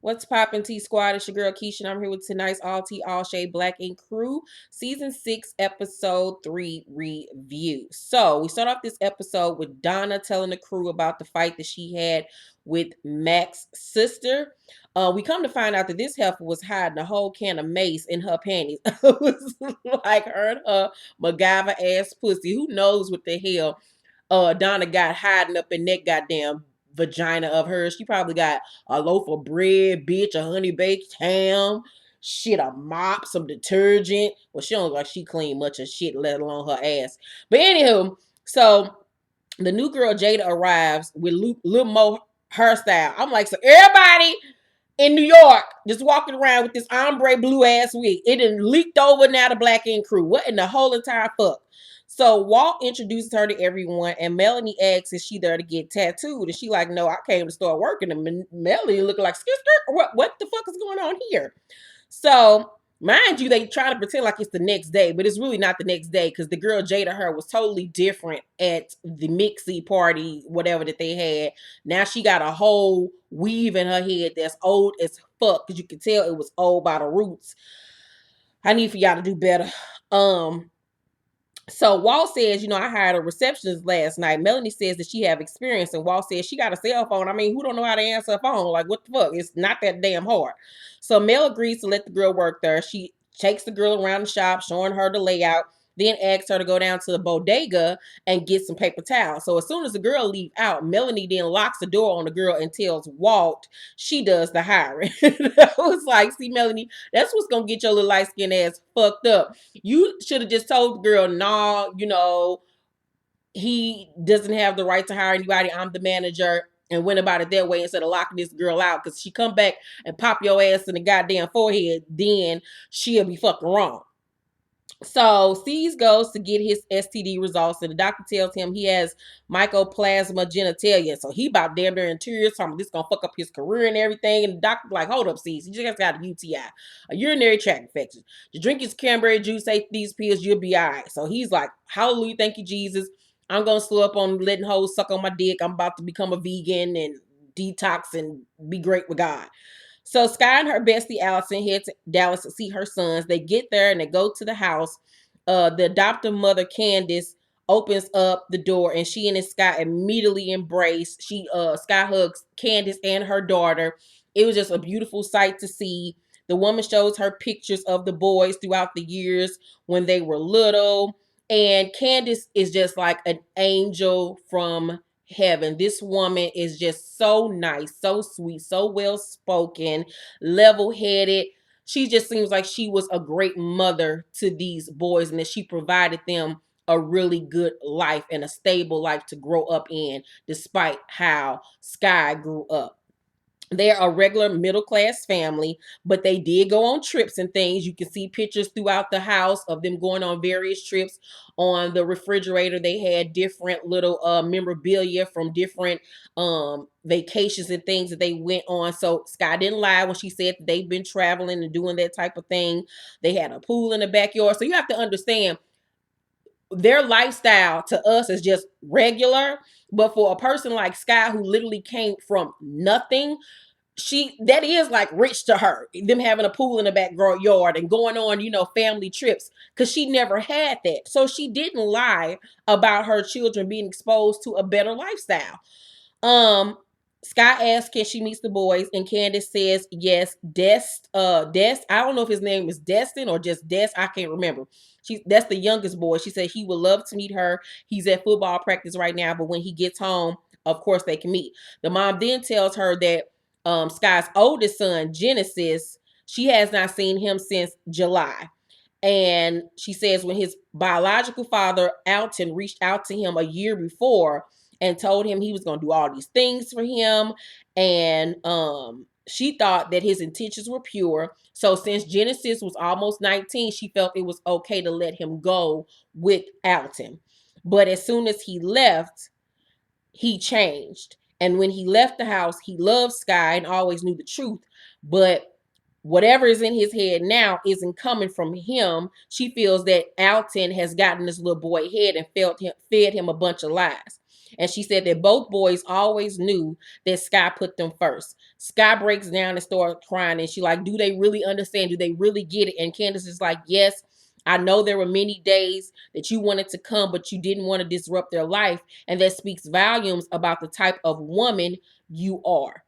What's poppin', T Squad? It's your girl Keisha, and I'm here with tonight's All Tea All Shade Black Ink Crew Season 6, Episode 3 review. So, we start off this episode with Donna telling the crew about the fight that she had with Mac's sister. We come to find out that this heifer was hiding a whole can of mace in her panties. It was like her and her MacGyver ass pussy. Who knows what the hell Donna got hiding up in that goddamn vagina of hers. She probably got a loaf of bread, bitch, a honey baked ham, shit, a mop, some detergent. Well, she don't look like she clean much of shit, let alone her ass. But anywho, so the new girl Jada arrives with Lil Mo hairstyle. I'm like, so everybody in New York just walking around with this ombre blue ass wig. It done leaked over now to Black Ink Crew. What in the whole entire fuck? So Walt introduces her to everyone, and Melanie asks if she there to get tattooed, and she like, no, I came to start working. And Melanie looking like, what the fuck is going on here? So mind you, they try to pretend like it's the next day, but it's really not the next day because the girl Jada her was totally different at the mixie party, whatever that they had. Now she got a whole weave in her head that's old as fuck because you can tell it was old by the roots. I need for y'all to do better. So Walt says, I hired a receptionist last night. Melanie says that she have experience, and Walt says she got a cell phone. I mean, who don't know how to answer a phone? Like, what the fuck? It's not that damn hard. So Mel agrees to let the girl work there. She takes the girl around the shop, showing her the layout, then asks her to go down to the bodega and get some paper towels. So as soon as the girl leave out, Melanie then locks the door on the girl and tells Walt she does the hiring. I was like, see, Melanie, that's what's going to get your little light-skinned ass fucked up. You should have just told the girl, nah, he doesn't have the right to hire anybody. I'm the manager, and went about it that way instead of locking this girl out. Because she come back and pop your ass in the goddamn forehead, then she'll be fucking wrong. So C's goes to get his STD results, and the doctor tells him he has mycoplasma genitalia. So he about damn near in tears, talking this gonna fuck up his career and everything. And the doctor's like, hold up, C's, you just got a UTI, a urinary tract infection. You drink his cranberry juice, take these pills, you'll be all right. So he's like, hallelujah, thank you, Jesus. I'm gonna slow up on letting hoes suck on my dick. I'm about to become a vegan and detox and be great with God. So Sky and her bestie Allison head to Dallas to see her sons. They get there and they go to the house. The adoptive mother Candace opens up the door, and she and Sky immediately embrace. Sky hugs Candace and her daughter. It was just a beautiful sight to see. The woman shows her pictures of the boys throughout the years when they were little. And Candace is just like an angel from heaven. This woman is just so nice, so sweet, so well spoken, level headed. She just seems like she was a great mother to these boys, and that she provided them a really good life and a stable life to grow up in, despite how Sky grew up. They're a regular middle class family, but they did go on trips and things. You can see pictures throughout the house of them going on various trips. On the refrigerator, they had different little memorabilia from different vacations and things that they went on. So Sky didn't lie when she said that they've been traveling and doing that type of thing. They had a pool in the backyard. So you have to understand, their lifestyle to us is just regular, but for a person like Sky who literally came from nothing, that is like rich to her, them having a pool in the backyard and going on family trips, because she never had that. So she didn't lie about her children being exposed to a better lifestyle. Sky asks can she meet the boys, and Candace says yes. Des, I don't know if his name is Destin or just Des, I can't remember. That's the youngest boy. She said he would love to meet her. He's at football practice right now, but when he gets home, of course they can meet. The mom then tells her that Sky's oldest son, Genesis, she has not seen him since July. And she says when his biological father, Alton, reached out to him a year before and told him he was going to do all these things for him. And she thought that his intentions were pure. So since Genesis was almost 19, she felt it was okay to let him go with Alton. But as soon as he left, he changed. And when he left the house, he loved Sky and always knew the truth. But whatever is in his head now isn't coming from him. She feels that Alton has gotten this little boy head and fed him a bunch of lies. And she said that both boys always knew that Sky put them first. Sky breaks down and starts crying, and she like, do they really understand? Do they really get it? And Candace is like, yes, I know there were many days that you wanted to come, but you didn't want to disrupt their life. And that speaks volumes about the type of woman you are.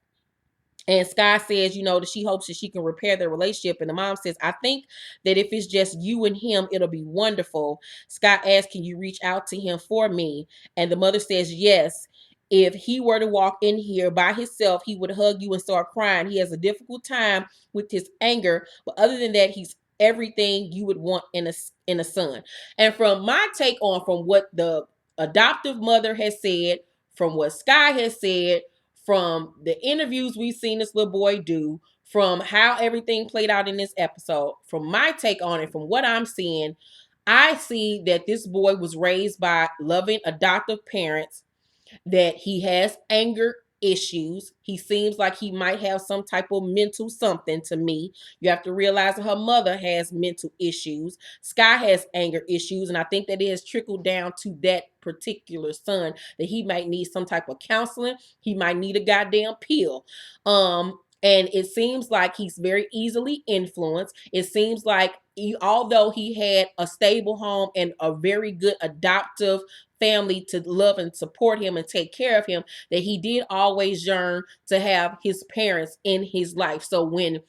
And Sky says, that she hopes that she can repair their relationship. And the mom says, I think that if it's just you and him, it'll be wonderful. Sky asks, can you reach out to him for me? And the mother says, yes. If he were to walk in here by himself, he would hug you and start crying. He has a difficult time with his anger. But other than that, he's everything you would want in a son. And from my take on from what the adoptive mother has said, from what Sky has said, from the interviews we've seen this little boy do, from how everything played out in this episode, from my take on it, from what I'm seeing, I see that this boy was raised by loving adoptive parents, that he has anger issues. He seems like he might have some type of mental something to me. You have to realize that her mother has mental issues. Sky has anger issues, and I think that it has trickled down to that particular son, that he might need some type of counseling. He might need a goddamn pill. And it seems like he's very easily influenced. It seems like although he had a stable home and a very good adoptive family to love and support him and take care of him, that he did always yearn to have his parents in his life. So when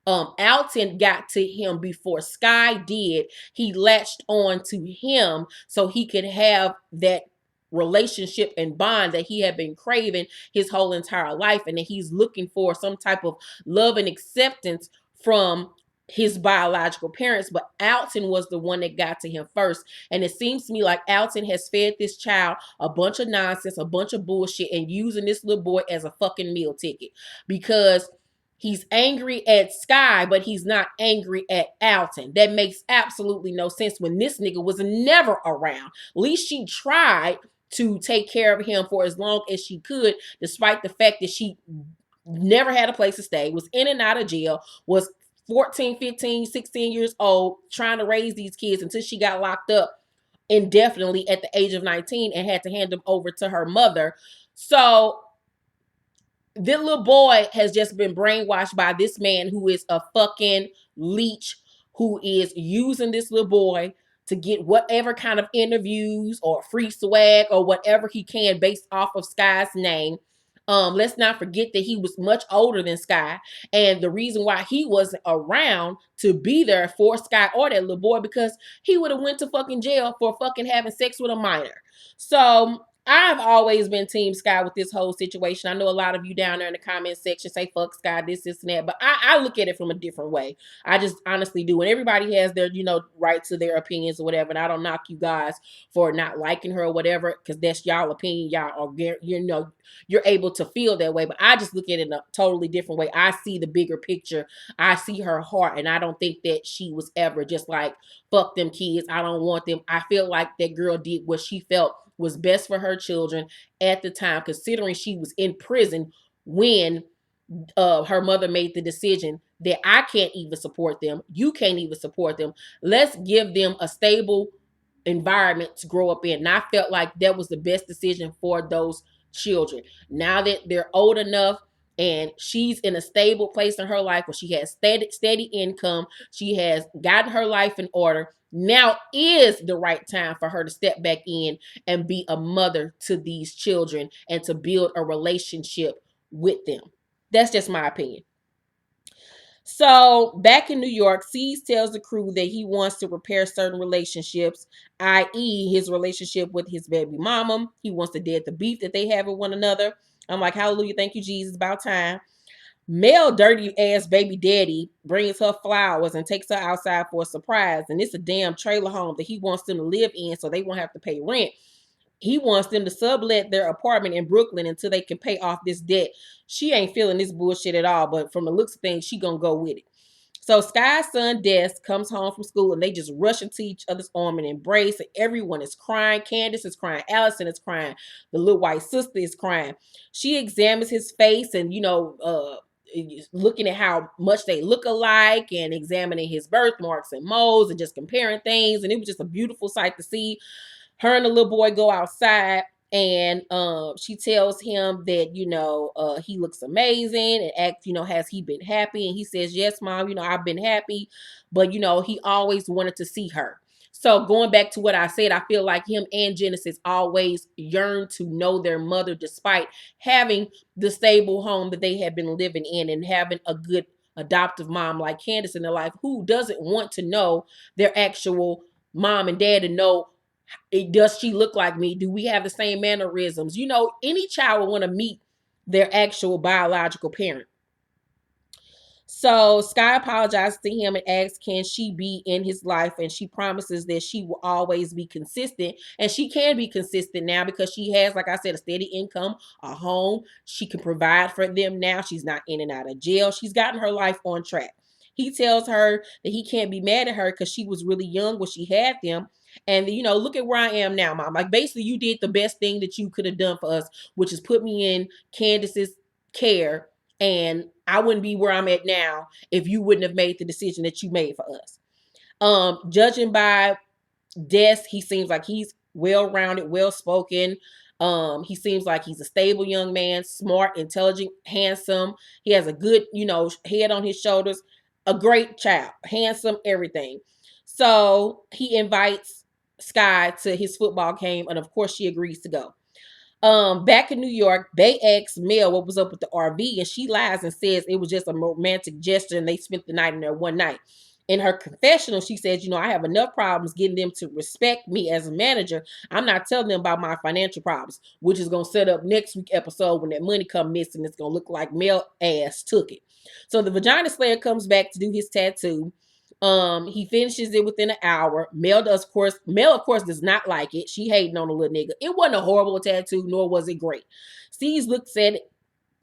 Alton got to him before Sky did, he latched on to him so he could have that relationship and bond that he had been craving his whole entire life, and that he's looking for some type of love and acceptance from his biological parents. But Alton was the one that got to him first. And it seems to me like Alton has fed this child a bunch of nonsense, a bunch of bullshit, and using this little boy as a fucking meal ticket, because he's angry at Sky, but he's not angry at Alton. That makes absolutely no sense when this nigga was never around. At least she tried to take care of him for as long as she could, despite the fact that she never had a place to stay, was in and out of jail, was 14, 15, 16 years old, trying to raise these kids until she got locked up indefinitely at the age of 19 and had to hand them over to her mother. So this little boy has just been brainwashed by this man who is a fucking leech, who is using this little boy to get whatever kind of interviews or free swag or whatever he can based off of Sky's name. Let's not forget that he was much older than Sky, and the reason why he wasn't around to be there for Sky or that little boy, because he would have went to fucking jail for fucking having sex with a minor. So I've always been Team Sky with this whole situation. I know a lot of you down there in the comment section say fuck Sky, this, and that, but I look at it from a different way. I just honestly do. And everybody has their, right to their opinions or whatever. And I don't knock you guys for not liking her or whatever, because that's y'all opinion. Y'all are, you're able to feel that way. But I just look at it in a totally different way. I see the bigger picture. I see her heart. And I don't think that she was ever just like, fuck them kids, I don't want them. I feel like that girl did what she felt was best for her children at the time, considering she was in prison when her mother made the decision that I can't even support them. You can't even support them. Let's give them a stable environment to grow up in. And I felt like that was the best decision for those children. Now that they're old enough and she's in a stable place in her life where she has steady income, she has gotten her life in order, now is the right time for her to step back in and be a mother to these children and to build a relationship with them. That's just my opinion. So back in New York, Cease tells the crew that he wants to repair certain relationships, i.e. his relationship with his baby mama. He wants to dead the beef that they have with one another. I'm like, hallelujah, thank you, Jesus, about time. Mel dirty ass baby daddy brings her flowers and takes her outside for a surprise. And it's a damn trailer home that he wants them to live in so they won't have to pay rent. He wants them to sublet their apartment in Brooklyn until they can pay off this debt. She ain't feeling this bullshit at all, but from the looks of things, she gonna go with it. So Sky's son, Des, comes home from school and they just rush into each other's arm and embrace. And everyone is crying. Candace is crying. Allison is crying. The little white sister is crying. She examines his face and, looking at how much they look alike and examining his birthmarks and moles and just comparing things. And it was just a beautiful sight to see. Her and the little boy go outside And she tells him that, he looks amazing and asks, has he been happy? And he says, yes, mom, I've been happy, but he always wanted to see her. So going back to what I said, I feel like him and Genesis always yearned to know their mother, despite having the stable home that they had been living in and having a good adoptive mom like Candace in their life. Who doesn't want to know their actual mom and dad and know, does she look like me? Do we have the same mannerisms? Any child will want to meet their actual biological parent. So Sky apologizes to him and asks, can she be in his life? And she promises that she will always be consistent. And she can be consistent now because she has, like I said, a steady income, a home. She can provide for them now. She's not in and out of jail. She's gotten her life on track. He tells her that he can't be mad at her because she was really young when she had them. And, look at where I am now, mom. Like, basically, you did the best thing that you could have done for us, which is put me in Candace's care, and I wouldn't be where I'm at now if you wouldn't have made the decision that you made for us. Judging by Des, he seems like he's well-rounded, well-spoken. He seems like he's a stable young man, smart, intelligent, handsome. He has a good, head on his shoulders. A great child, handsome, everything. So he invites Sky to his football game, and of course she agrees to go. Back in New York, they asked Mel what was up with the RV, and she lies and says it was just a romantic gesture and they spent the night in there one night. In her confessional, she says, I have enough problems getting them to respect me as a manager. I'm not telling them about my financial problems, which is going to set up next week episode when that money come missing. It's going to look like Mel ass took it. So the vagina slayer comes back to do his tattoo. He finishes it within an hour. Mel, of course, does not like it. She hating on the little nigga. It wasn't a horrible tattoo, nor was it great. Steve's looks at it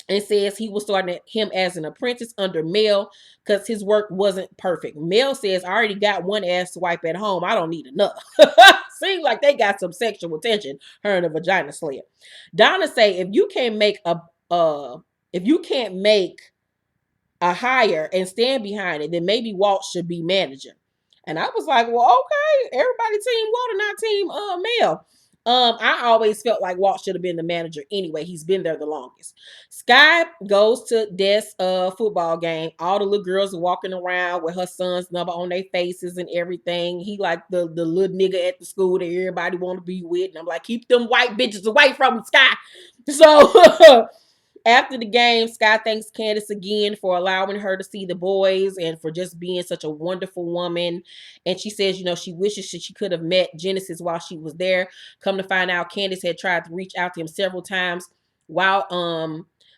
and says he was starting him as an apprentice under Mel because his work wasn't perfect. Mel says, I already got one ass to wipe at home. I don't need another. Seems like they got some sexual tension, her and the vagina slayer. Donna say, if you can't make a hire and stand behind it, then maybe Walt should be manager. And I was like, well, okay, everybody team Walt, not team Mel. I always felt like Walt should have been the manager anyway. He's been there the longest. Sky goes to Des' football game. All the little girls are walking around with her son's number on their faces and everything. He like the little nigga at the school that everybody want to be with. And I'm like, keep them white bitches away from him, Sky. So after the game, Sky thanks Candace again for allowing her to see the boys and for just being such a wonderful woman. And she says, she wishes she could have met Genesis while she was there. Come to find out, Candace had tried to reach out to him several times while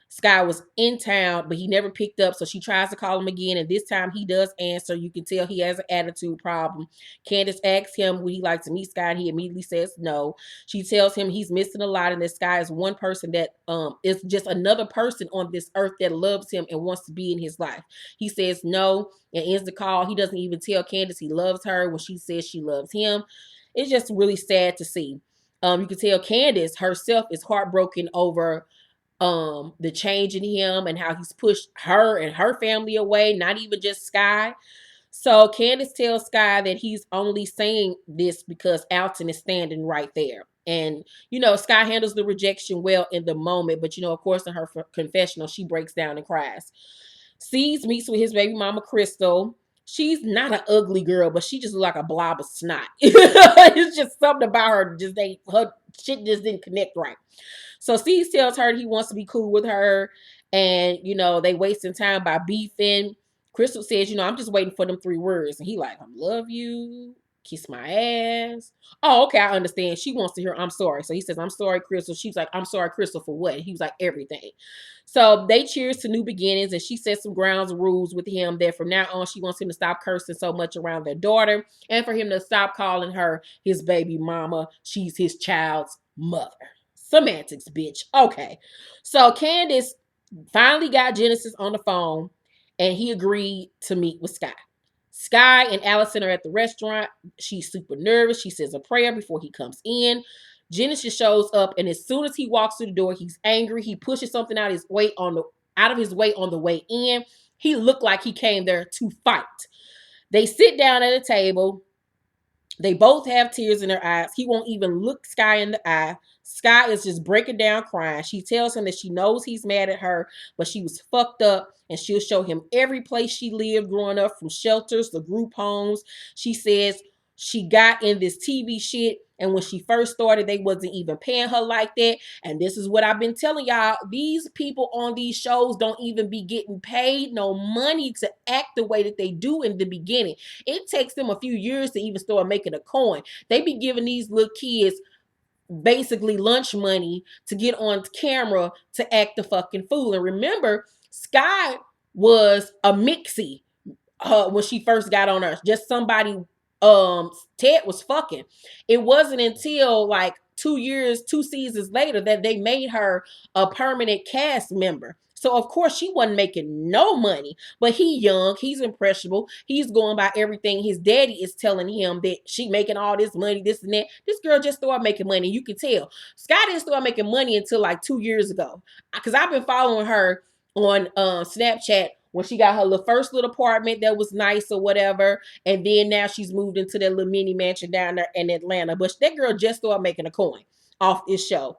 Sky was in town, but he never picked up. So she tries to call him again, and this time he does answer. You can tell he has an attitude problem. Candace asks him would he like to meet Sky, and he immediately says no. She tells him he's missing a lot, and that Sky is one person that is just another person on this earth that loves him and wants to be in his life. He says no and ends the call. He doesn't even tell Candace he loves her when she says she loves him. It's just really sad to see. You can tell Candace herself is heartbroken over the change in him and how he's pushed her and her family away, not even just Sky. So Candace tells Sky that he's only saying this because Alton is standing right there. And, Sky handles the rejection well in the moment, but, of course, in her confessional, she breaks down and cries. Seeds meets with his baby mama, Crystal. She's not an ugly girl, but she just looks like a blob of snot. It's just something about her, her shit just didn't connect right. So Steve tells her he wants to be cool with her, and they wasting time by beefing. Crystal says, I'm just waiting for them 3 words, and he like, I love you, kiss my ass. Oh, okay, I understand. She wants to hear I'm sorry. So he says, I'm sorry, Crystal. She's like, I'm sorry, Crystal, for what? He was like, everything. So they cheers to new beginnings, and she sets some grounds rules with him that from now on she wants him to stop cursing so much around their daughter and for him to stop calling her his baby mama. She's his child's mother. Semantics, bitch. Okay. So Candace finally got Genesis on the phone and he agreed to meet with Sky. Sky and Allison are at the restaurant. She's super nervous. She says a prayer before he comes in. Genesis shows up, and as soon as he walks through the door, he's angry. He pushes something out of his way on the way in. He looked like he came there to fight. They sit down at a table. They both have tears in their eyes. He won't even look Sky in the eye. Sky is just breaking down crying. She tells him that she knows he's mad at her, but she was fucked up, and she'll show him every place she lived growing up, from shelters to group homes. She says she got in this TV shit, and when she first started, they wasn't even paying her like that. And this is what I've been telling y'all. These people on these shows don't even be getting paid no money to act the way that they do in the beginning. It takes them a few years to even start making a coin. They be giving these little kids basically lunch money to get on camera to act the fucking fool. And remember, Sky was a mixie when she first got on Earth. Just somebody Ted was fucking. It wasn't until like 2 years, 2 seasons later that they made her a permanent cast member. So of course she wasn't making no money, but he young, he's impressionable, he's going by everything his daddy is telling him, that she making all this money, this and that. This girl just started making money. You can tell Scott didn't start making money until like 2 years ago, because I've been following her on Snapchat when she got her first little apartment that was nice or whatever, and then now she's moved into that little mini mansion down there in Atlanta. But that girl just started making a coin off this show.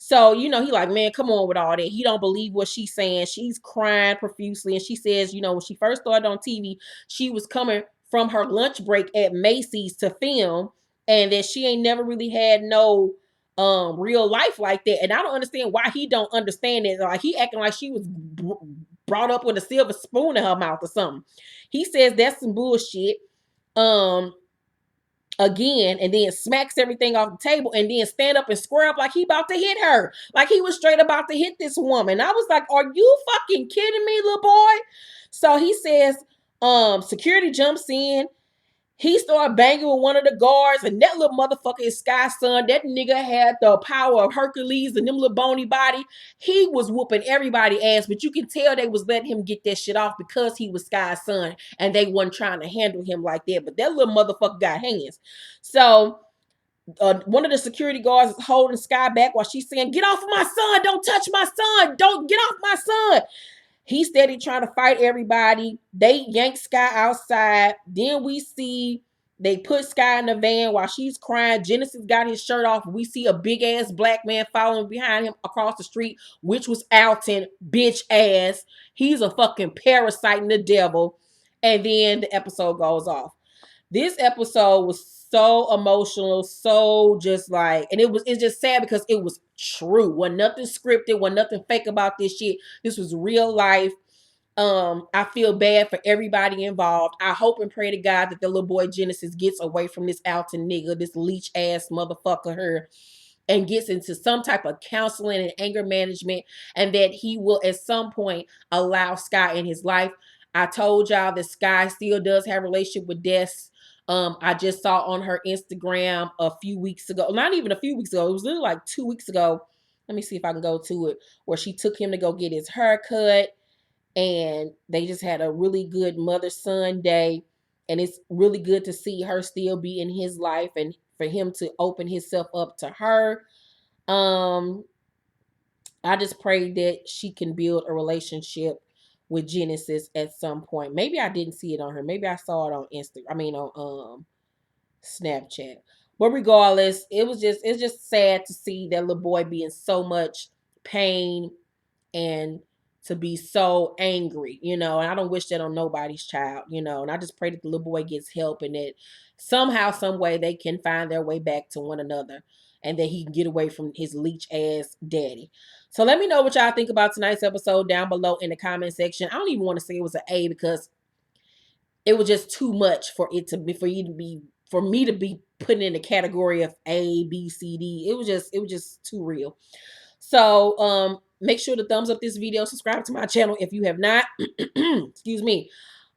So, he like, man, come on with all that. He don't believe what she's saying. She's crying profusely. And she says, when she first started on TV, she was coming from her lunch break at Macy's to film, and that she ain't never really had no real life like that. And I don't understand why he don't understand it. Like, he acting like she was brought up with a silver spoon in her mouth or something. He says that's some bullshit. Again, and then smacks everything off the table, and then stand up and square up like he about to hit her. Like he was straight about to hit this woman. I was like, are you fucking kidding me, little boy? So he says, security jumps in. He started banging with one of the guards, and that little motherfucker is Sky's son. That nigga had the power of Hercules and them little bony body. He was whooping everybody ass, but you can tell they was letting him get that shit off because he was Sky's son, and they wasn't trying to handle him like that. But that little motherfucker got hands. So one of the security guards is holding Sky back while she's saying, "Get off of my son! Don't touch my son! Don't get off my son!" He's steady trying to fight everybody. They yank Sky outside. Then we see they put Sky in the van while she's crying. Genesis got his shirt off. We see a big ass black man following behind him across the street, which was Alton, bitch ass. He's a fucking parasite and the devil. And then the episode goes off. This episode was so emotional, so just like, and it's just sad because it was true. Wasn't nothing scripted, wasn't nothing fake about this shit. This was real life. I feel bad for everybody involved. I hope and pray to God that the little boy Genesis gets away from this Alton nigga, this leech ass motherfucker here, and gets into some type of counseling and anger management, and that he will at some point allow Sky in his life. I told y'all that Sky still does have a relationship with Des. I just saw on her Instagram a few weeks ago, not even a few weeks ago, it was literally like 2 weeks ago. Let me see if I can go to it, where she took him to go get his haircut, and they just had a really good mother-son day. And it's really good to see her still be in his life and for him to open himself up to her. I just pray that she can build a relationship with Genesis at some point. Maybe I didn't see it on her. Maybe I saw it on Instagram. I mean on Snapchat. But regardless, it's just sad to see that little boy be in so much pain and to be so angry, and I don't wish that on nobody's child, and I just pray that the little boy gets help, and that somehow, some way they can find their way back to one another, and that he can get away from his leech ass daddy. So let me know what y'all think about tonight's episode down below in the comment section. I don't even want to say it was an A, because it was just too much for me to be putting in the category of A, B, C, D. It was just too real. So make sure to thumbs up this video, subscribe to my channel if you have not. Excuse me.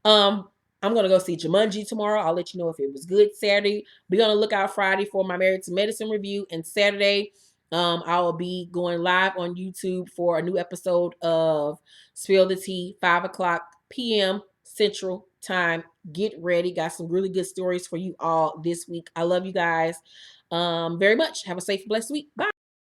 I'm gonna go see Jumanji tomorrow. I'll let you know if it was good. Saturday, be on the lookout Friday for my Married to Medicine review, and Saturday, I will be going live on YouTube for a new episode of Spill the Tea, 5:00 p.m. Central Time. Get ready. Got some really good stories for you all this week. I love you guys very much. Have a safe, blessed week. Bye.